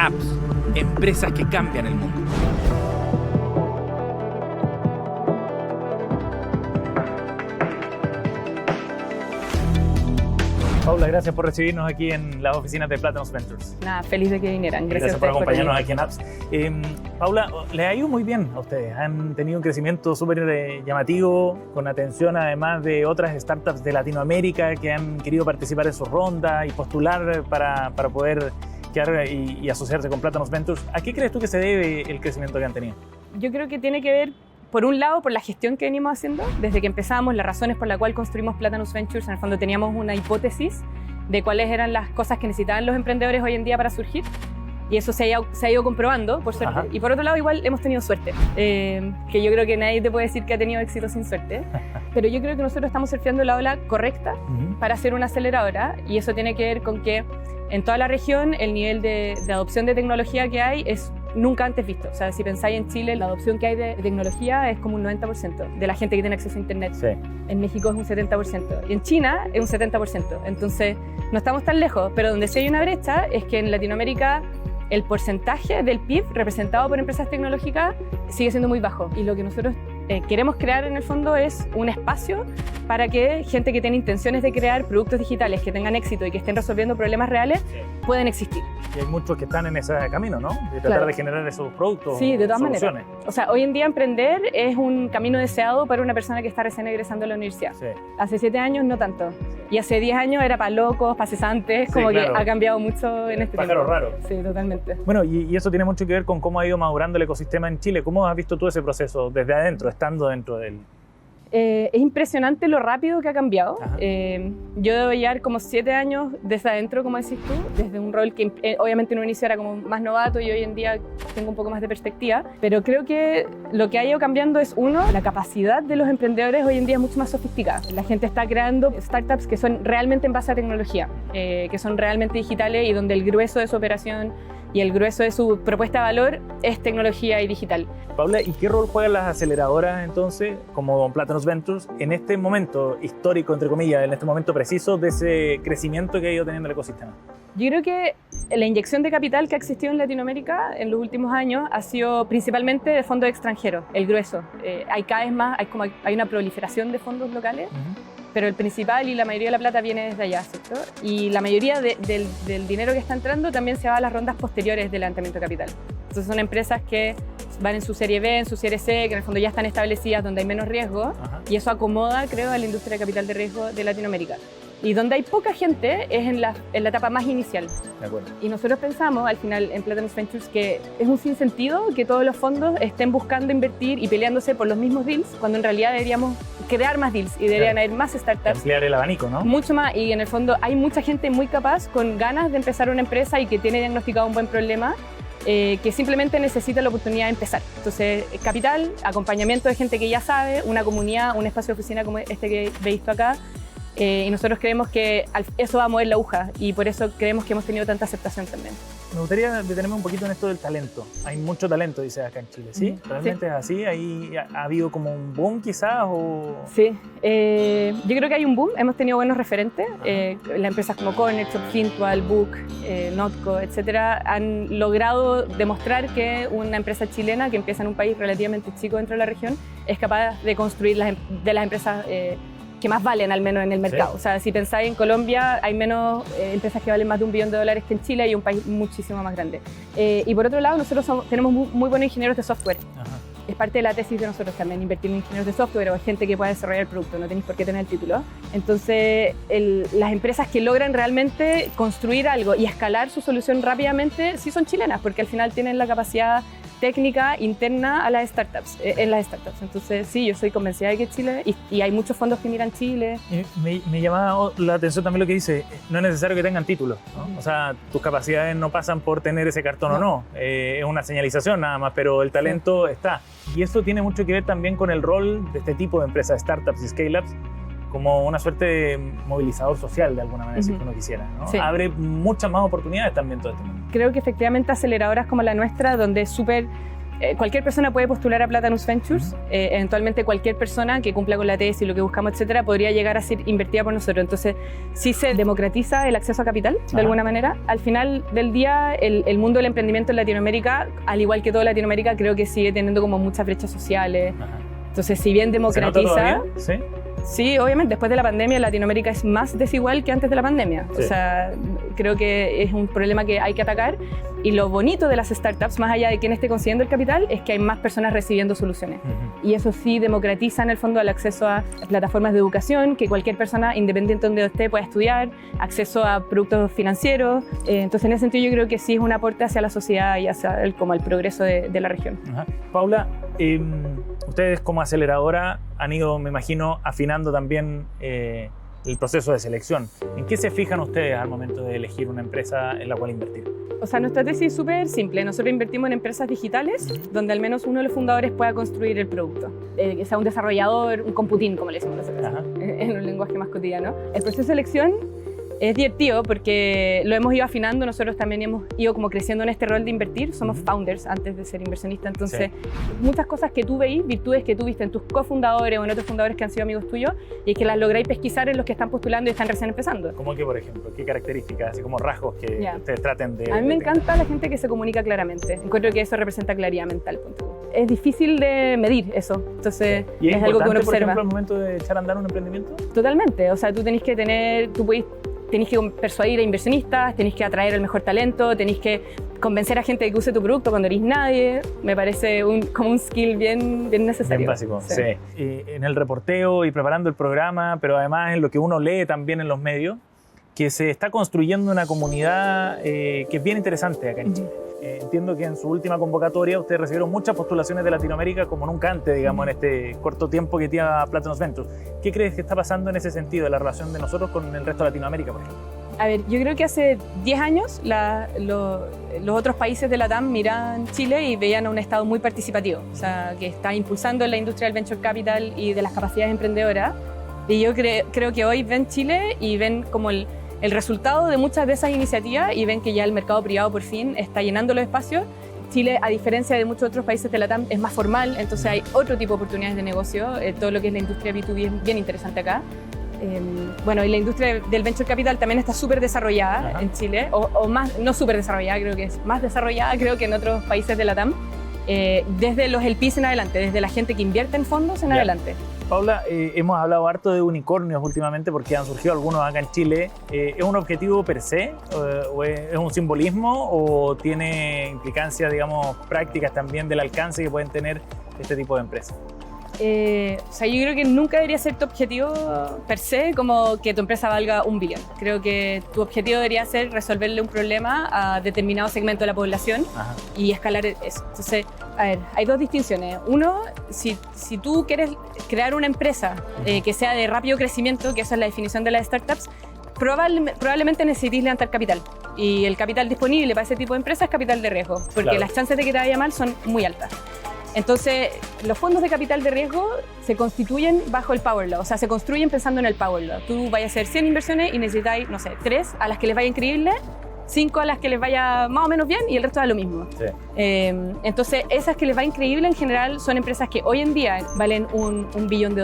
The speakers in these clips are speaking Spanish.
Apps, empresas que cambian el mundo. Paula, gracias por recibirnos aquí en las oficinas de Platinum Ventures. Nada, feliz de que vinieran. Gracias por acompañarnos aquí en Apps. Paula, les ha ido muy bien a ustedes. Han tenido un crecimiento súper llamativo, con atención además de otras startups de Latinoamérica que han querido participar en sus rondas y postular para poder quedar y asociarse con Platinum Ventures. ¿A qué crees tú que se debe el crecimiento que han tenido? Yo creo que tiene que ver, por un lado, por la gestión que venimos haciendo. Desde que empezamos, las razones por las cuales construimos Platinum Ventures, en el fondo teníamos una hipótesis de cuáles eran las cosas que necesitaban los emprendedores hoy en día para surgir. Y eso se ha ido comprobando, por suerte. Ajá. Y por otro lado, igual hemos tenido suerte. Que yo creo que nadie te puede decir que ha tenido éxito sin suerte. Pero yo creo que nosotros estamos surfeando la ola correcta para ser una aceleradora. Y eso tiene que ver con que en toda la región el nivel de adopción de tecnología que hay es nunca antes visto. O sea, si pensáis en Chile, la adopción que hay de tecnología es como un 90% de la gente que tiene acceso a Internet. Sí. En México es un 70%. Y en China es un 70%. Entonces, no estamos tan lejos. Pero donde sí hay una brecha es que en Latinoamérica el porcentaje del PIB representado por empresas tecnológicas sigue siendo muy bajo. Y lo que nosotros queremos crear en el fondo es un espacio para que gente que tiene intenciones de crear productos digitales que tengan éxito y que estén resolviendo problemas reales puedan existir. Y hay muchos que están en ese camino, ¿no? De tratar Claro. de generar esos productos, Sí, de todas soluciones. maneras. O sea, hoy en día emprender es un camino deseado para una persona que está recién egresando a la universidad. Sí. Hace 7 años no tanto. Y hace 10 años era para locos, para cesantes, Sí, como claro. que ha cambiado mucho en este Pájaro tiempo. raro. Sí, totalmente. Bueno, y eso tiene mucho que ver con cómo ha ido madurando el ecosistema en Chile. ¿Cómo has visto tú ese proceso desde adentro, estando dentro de él? Es impresionante lo rápido que ha cambiado. Ajá. Yo debo llevar como 7 años desde adentro, como decís tú, desde un rol que obviamente en un inicio era como más novato y hoy en día tengo un poco más de perspectiva, pero creo que lo que ha ido cambiando es, uno, la capacidad de los emprendedores hoy en día es mucho más sofisticada. La gente está creando startups que son realmente en base a tecnología, que son realmente digitales y donde el grueso de su operación y el grueso de su propuesta de valor es tecnología y digital. Paula, ¿y qué rol juegan las aceleradoras entonces, como Platinum Ventures, en este momento histórico, entre comillas, en este momento preciso de ese crecimiento que ha ido teniendo el ecosistema? Yo creo que la inyección de capital que ha existido en Latinoamérica en los últimos años ha sido principalmente de fondos extranjeros, el grueso. Hay cada vez más, hay una proliferación de fondos locales, pero el principal y la mayoría de la plata viene desde allá, ¿cierto? Y la mayoría del dinero que está entrando también se va a las rondas posteriores del levantamiento de capital. Entonces son empresas que van en su serie B, en su serie C, que en el fondo ya están establecidas, donde hay menos riesgo. Ajá. Y eso acomoda, creo, a la industria de capital de riesgo de Latinoamérica. Y donde hay poca gente es en la etapa más inicial. De acuerdo. Y nosotros pensamos al final en Platinum Ventures que es un sinsentido que todos los fondos estén buscando invertir y peleándose por los mismos deals, cuando en realidad deberíamos crear más deals y deberían haber más startups. Ampliar el abanico, ¿no? Mucho más, y en el fondo hay mucha gente muy capaz, con ganas de empezar una empresa y que tiene diagnosticado un buen problema, que simplemente necesita la oportunidad de empezar. Entonces, capital, acompañamiento de gente que ya sabe, una comunidad, un espacio de oficina como este que veis tú acá, y nosotros creemos que eso va a mover la aguja y por eso creemos que hemos tenido tanta aceptación también. Me gustaría detenerme un poquito en esto del talento. Hay mucho talento, dices acá en Chile, ¿sí? ¿Realmente es así? ¿Ahí ha habido como un boom quizás? O... Sí, yo creo que hay un boom, hemos tenido buenos referentes. Las empresas como Corner, Fintual, Book, Notco, etcétera, han logrado demostrar que una empresa chilena que empieza en un país relativamente chico dentro de la región es capaz de construir de las empresas que más valen al menos en el mercado. Sí. O sea, si pensáis en Colombia, hay menos empresas que valen más de $1 billón que en Chile y un país muchísimo más grande. Y por otro lado, nosotros tenemos muy buenos ingenieros de software. Ajá. Es parte de la tesis de nosotros también, invertir en ingenieros de software o gente que pueda desarrollar el producto, no tenéis por qué tener el título. Entonces, las empresas que logran realmente construir algo y escalar su solución rápidamente, sí son chilenas, porque al final tienen la capacidad técnica interna a las startups, en las startups. Entonces, sí, yo soy convencida de que Chile, y hay muchos fondos que miran Chile. Me llama la atención también lo que dice, no es necesario que tengan título, ¿no? O sea, tus capacidades no pasan por tener ese cartón o no, es una señalización nada más, pero el talento está. Y eso tiene mucho que ver también con el rol de este tipo de empresas, startups y scale-ups, como una suerte de movilizador social de alguna manera, si uno quisiera, ¿no? Sí. Abre muchas más oportunidades también todo este mundo. Creo que efectivamente aceleradoras como la nuestra, donde es súper cualquier persona puede postular a Platanus Ventures, eventualmente cualquier persona que cumpla con la tesis, lo que buscamos, etcétera, podría llegar a ser invertida por nosotros. Entonces, sí se democratiza el acceso a capital, de alguna manera. Al final del día, el mundo del emprendimiento en Latinoamérica, al igual que toda Latinoamérica, creo que sigue teniendo como muchas brechas sociales. Entonces, si bien democratiza... ¿Sí? Sí, obviamente, después de la pandemia Latinoamérica es más desigual que antes de la pandemia. Sí. O sea, creo que es un problema que hay que atacar, y lo bonito de las startups, más allá de quién esté consiguiendo el capital, es que hay más personas recibiendo soluciones. Y eso sí democratiza en el fondo el acceso a plataformas de educación, que cualquier persona, independiente de donde esté, pueda estudiar, acceso a productos financieros. Entonces, en ese sentido, yo creo que sí es un aporte hacia la sociedad y hacia el progreso de la región. Paula, ustedes como aceleradora han ido, me imagino, afinando también el proceso de selección. ¿En qué se fijan ustedes al momento de elegir una empresa en la cual invertir? O sea, nuestra tesis es súper simple. Nosotros invertimos en empresas digitales donde al menos uno de los fundadores pueda construir el producto. Que sea un desarrollador, un computín, como le decimos nosotros, en un lenguaje más cotidiano. El proceso de selección es divertido porque lo hemos ido afinando. Nosotros también hemos ido como creciendo en este rol de invertir. Somos founders antes de ser inversionistas. Entonces, muchas cosas que tú veis, virtudes que tú viste en tus cofundadores o en otros fundadores que han sido amigos tuyos, y que las lográis pesquisar en los que están postulando y están recién empezando. ¿Cómo que, por ejemplo? ¿Qué características, así como rasgos que ustedes traten de...? A mí me encanta la gente que se comunica claramente. Encuentro que eso representa claridad mental. Es difícil de medir eso. Entonces, ¿Y es algo que uno observa. Por ejemplo, al momento de echar a andar un emprendimiento? Totalmente. O sea, tú tenés que tener... Tenés que persuadir a inversionistas, tenés que atraer el mejor talento, tenés que convencer a gente de que use tu producto cuando eres nadie. Me parece como un skill bien necesario. Bien básico, sí. En el reporteo y preparando el programa, pero además en lo que uno lee también en los medios, que se está construyendo una comunidad que es bien interesante acá en Chile. Entiendo que en su última convocatoria ustedes recibieron muchas postulaciones de Latinoamérica como nunca antes, digamos, en este corto tiempo que tiene Platanus Ventures. ¿Qué crees que está pasando en ese sentido, de la relación de nosotros con el resto de Latinoamérica, por ejemplo? A ver, yo creo que hace 10 años los otros países de la TAM miraban Chile y veían a un Estado muy participativo, o sea, que está impulsando la industria del venture capital y de las capacidades emprendedoras. Y yo creo que hoy ven Chile y ven como el resultado de muchas de esas iniciativas, y ven que ya el mercado privado por fin está llenando los espacios. Chile, a diferencia de muchos otros países de la TAM, es más formal, entonces hay otro tipo de oportunidades de negocio. Todo lo que es la industria B2B es bien interesante acá. Bueno, y la industria del venture capital también está súper desarrollada en Chile, o más, no súper desarrollada, creo que es más desarrollada que en otros países de la TAM, desde los LPs en adelante, desde la gente que invierte en fondos en adelante. Paula, hemos hablado harto de unicornios últimamente porque han surgido algunos acá en Chile. ¿Es un objetivo per se? ¿O es un simbolismo? ¿O tiene implicancias, digamos, prácticas también del alcance que pueden tener este tipo de empresas? O sea, yo creo que nunca debería ser tu objetivo per se como que tu empresa valga $1 billón. Creo que tu objetivo debería ser resolverle un problema a determinado segmento de la población y escalar eso. Entonces, a ver, hay dos distinciones. Uno, si tú quieres crear una empresa que sea de rápido crecimiento, que esa es la definición de las startups, probablemente necesites levantar capital. Y el capital disponible para ese tipo de empresas es capital de riesgo, porque las chances de que te vaya mal son muy altas. Entonces, los fondos de capital de riesgo se constituyen bajo el Power Law, o sea, se construyen pensando en el Power Law. Tú vayas a hacer 100 inversiones y necesitáis, no sé, 3 a las que les vaya increíble, 5 a las que les vaya más o menos bien y el resto da lo mismo. Sí. Entonces, esas que les va increíble en general son empresas que hoy en día valen $1 billón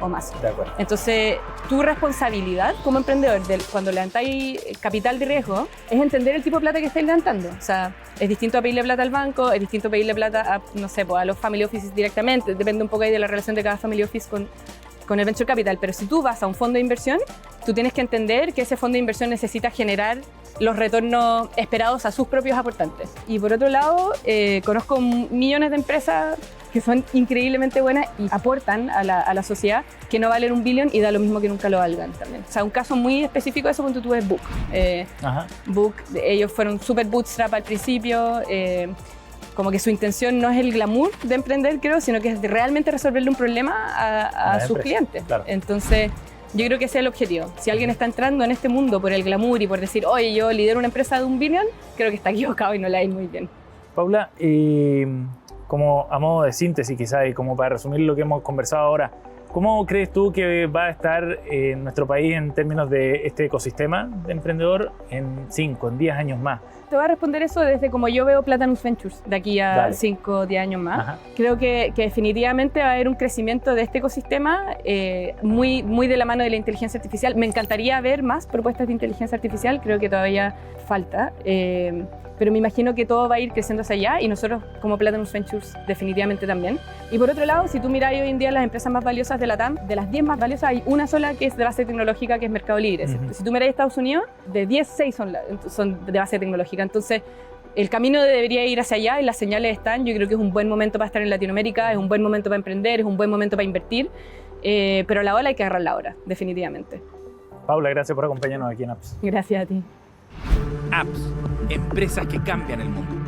o más. De acuerdo. Entonces, tu responsabilidad como emprendedor cuando levantáis capital de riesgo es entender el tipo de plata que estáis levantando. O sea, es distinto a pedirle plata al banco, es distinto a pedirle plata a, no sé, a los family offices directamente. Depende un poco ahí de la relación de cada family office con el venture capital. Pero si tú vas a un fondo de inversión, tú tienes que entender que ese fondo de inversión necesita generar los retornos esperados a sus propios aportantes. Y por otro lado, conozco millones de empresas que son increíblemente buenas y aportan a la sociedad, que no valen $1 billón y da lo mismo que nunca lo valgan también. O sea, un caso muy específico de eso, cuando tú ves Book. Book, ellos fueron súper bootstrap al principio, como que su intención no es el glamour de emprender, creo, sino que es de realmente resolverle un problema a sus clientes. Claro. Entonces, yo creo que ese es el objetivo. Si alguien está entrando en este mundo por el glamour y por decir, oye, yo lidero una empresa de $1 billón, creo que está equivocado y no la hay muy bien. Paula, como a modo de síntesis quizás, y como para resumir lo que hemos conversado ahora, ¿cómo crees tú que va a estar nuestro país en términos de este ecosistema de emprendedor en 5, en 10 años más? Te voy a responder eso desde como yo veo Platanus Ventures de aquí a Dale. 5 o 10 años más. Ajá. Creo que definitivamente va a haber un crecimiento de este ecosistema muy de la mano de la inteligencia artificial. Me encantaría ver más propuestas de inteligencia artificial, creo que todavía falta. Pero me imagino que todo va a ir creciendo hacia allá y nosotros como Platanus Ventures definitivamente también. Y por otro lado, si tú miras hoy en día las empresas más valiosas de la TAM, de las 10 más valiosas hay una sola que es de base tecnológica, que es Mercado Libre. Si tú miras Estados Unidos, de 10, 6 son de base tecnológica. Entonces, el camino debería ir hacia allá y las señales están. Yo creo que es un buen momento para estar en Latinoamérica, es un buen momento para emprender, es un buen momento para invertir, pero la ola hay que agarrarla ahora, definitivamente. Paula, gracias por acompañarnos aquí en Apps. Gracias a ti. Apps, empresas que cambian el mundo.